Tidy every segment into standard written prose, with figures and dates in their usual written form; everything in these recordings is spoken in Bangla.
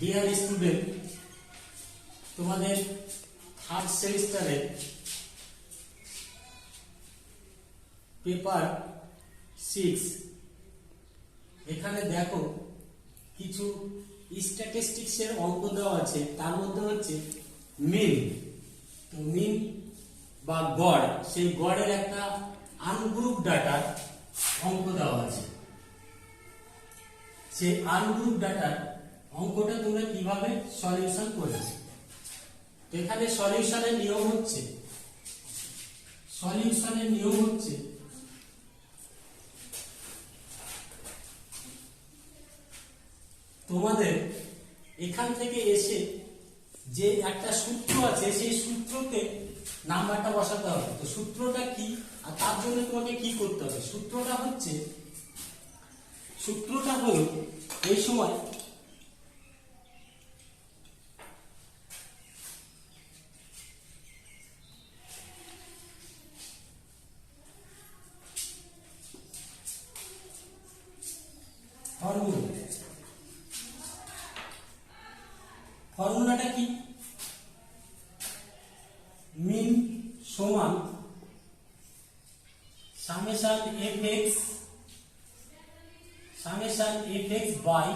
ডিয়ার স্টুডেন্ট, তোমাদের থার্ড সেমিস্টারে পেপার 6 এখানে দেখো কিছু স্ট্যাটিস্টিক্স এর অঙ্ক দেওয়া আছে। তার মধ্যে হচ্ছে মিন। তো মিন বা গড়, সেই গড়ের একটা আনগ্রুপ ডাটার অঙ্ক দেওয়া আছে। সেই আনগ্রুপ ডাটার অঙ্কটা তোমরা কিভাবে সলিউশন করবে। তো এখানে সলিউশনের নিয়ম হচ্ছে তোমাদের এখান থেকে এসে যে একটা সূত্র আছে সেই সূত্রতে নাম্বারটা বসাতে হবে। তো সূত্রটা কি আর তার জন্য তোমাকে কি করতে হবে? সূত্রটা হলো এই সময় ফর্মুলাটা কি? মিন সমান সামেশন fx বাই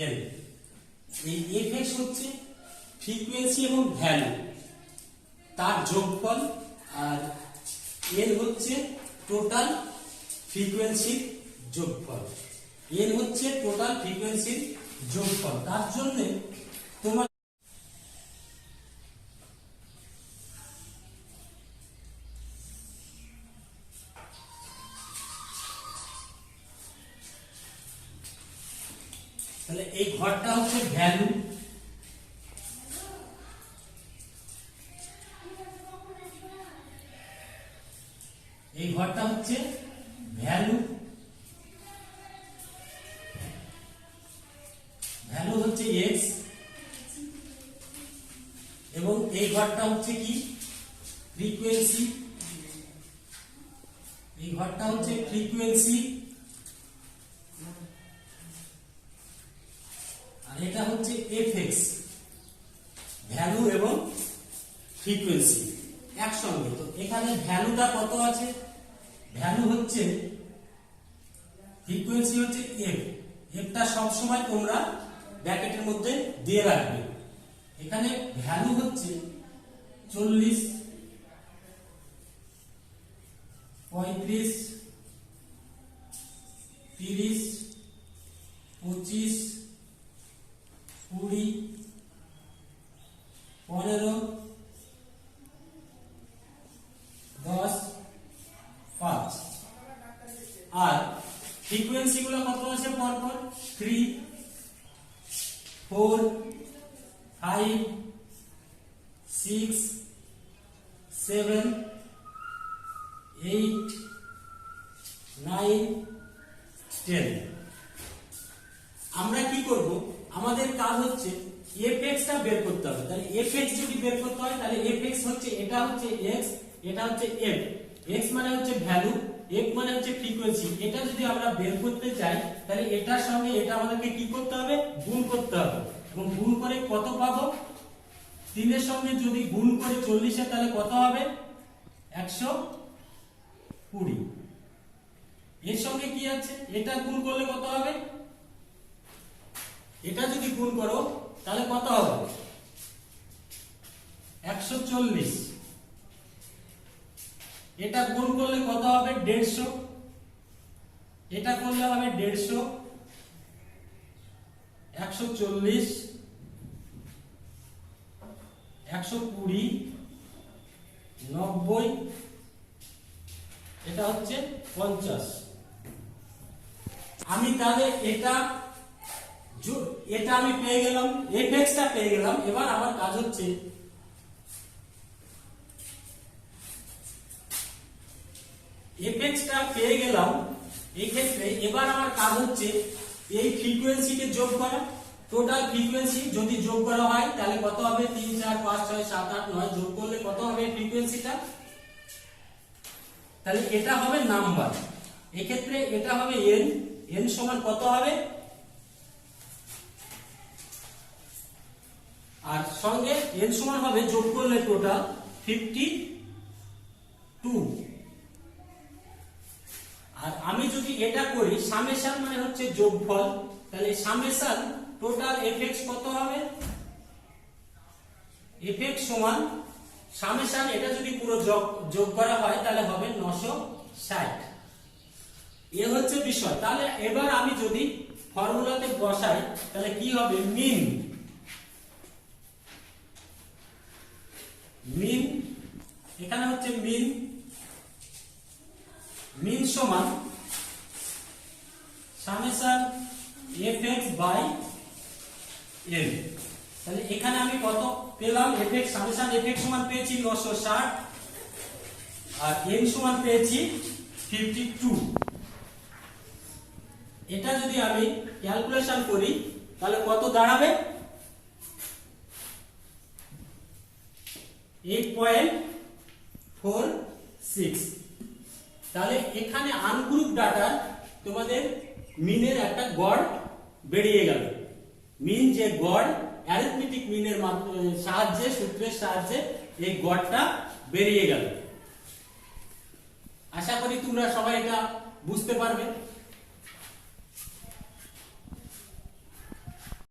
এল। এই fx হচ্ছে ফ্রিকোয়েন্সি এবং ভ্যালু, তার যোগফল, আর এল হচ্ছে টোটাল ফ্রিকোয়েন্সির যোগফল। তার জন্য তোমার তাহলে এই ঘরটা হচ্ছে ভ্যালু, এই ঘরটা হচ্ছে ভ্যালু হচ্ছে x, এবং এই ঘরটা হচ্ছে কি? ফ্রিকোয়েন্সি। আর এটা হচ্ছে fx, ভ্যালু এবং ফ্রিকোয়েন্সি একসঙ্গে। তো এখানে ভ্যালুটা কত আছে? ভ্যালু হচ্ছে, ফ্রিকোয়েন্সি হচ্ছে f, ফটা সবসময় তোমরা ব্র্যাকেটের মধ্যে দিয়ে রাখবে। এখানে ভ্যালু হচ্ছে 40, 35, 30, 25, 20, 15, 10, 5। আর ফ্রিকোয়েন্সি গুলো কত আছে পরপর? 3, 4, 5, 6, 7, 8, 9, 10। আমরা কি করব? আমাদের কাজ হচ্ছে fx টা বের করতে হবে। তাহলে fx যদি বের করতে হয় তাহলে fx হচ্ছে, এটা হচ্ছে x, এটা হচ্ছে f। x মানে হচ্ছে ভ্যালু, f মানে হচ্ছে ফ্রিকোয়েন্সি। এটা যদি আমরা বের করতে চাই তাহলে এটার সঙ্গে এটা আমাদেরকে কি করতে হবে? গুণ করতে হবে। এবং গুণ করে কত পাবো? 3 এর সঙ্গে যদি গুণ করে 40 এর, তাহলে কত হবে? 120। এর সঙ্গে কি আছে? এটা গুণ করলে কত হবে? এটা যদি গুণ করো তাহলে কত হবে? 140। এটা গুণ করলে কত হবে? 150। এটা করলে হবে 150, 140, 120, 90, এটা হচ্ছে 50। আমি তাহলে এটা আমি পেয়ে গেলাম, fx টা পেয়ে গেলাম। এবার আমার কাজ হচ্ছে fx টা পেয়ে গেলাম। এই ক্ষেত্রে এবার আমার কাজ হচ্ছে এই ফ্রিকোয়েন্সিকে যোগ করা। টোটাল ফ্রিকোয়েন্সি যদি যোগ করা হয় তাহলে কত হবে? 3, 4, 5, 6, 7, 8, 9 যোগ করলে কত হবে ফ্রিকোয়েন্সিটা? তাহলে এটা হবে নাম্বার। এই ক্ষেত্রে এটা হবে n, n সমান কত হবে? আর সঙ্গে n সমান হবে যোগ করলে টোটাল 52। আর আমি যদি এটা করি সামেশন মানে হচ্ছে যোগফল, তাহলে সামেশন টোটাল fx কত হবে? fx সমান সামেশন এটা যদি পুরো যোগ করা হয় তাহলে হবে 960। এ হচ্ছে বিষয়। তাহলে এবার আমি যদি ফর্মুলাতে বসাই তাহলে কি হবে? মিন এখানে হচ্ছে মিন সমান সামেশন fx বাই n। তাহলে এখানে আমি কত পেলাম? fx সামেশন fx সমান পেয়েছি 960 আর n সমান পেয়েছি 52। এটা যদি আমি ক্যালকুলেশন করি তাহলে কত দাঁড়াবে? 8.46। তাহলে এখানে আনগ্রুপ ডাটা তোমাদের মিনের একটা গড় বেরিয়ে গেল। মিন যে গড় অ্যারিথমেটিক মিনের সাহায্যে সূত্রের সাহায্যে এই গড়টা বেরিয়ে গেল। আশা করি তোমরা সবাই এটা বুঝতে পারবে।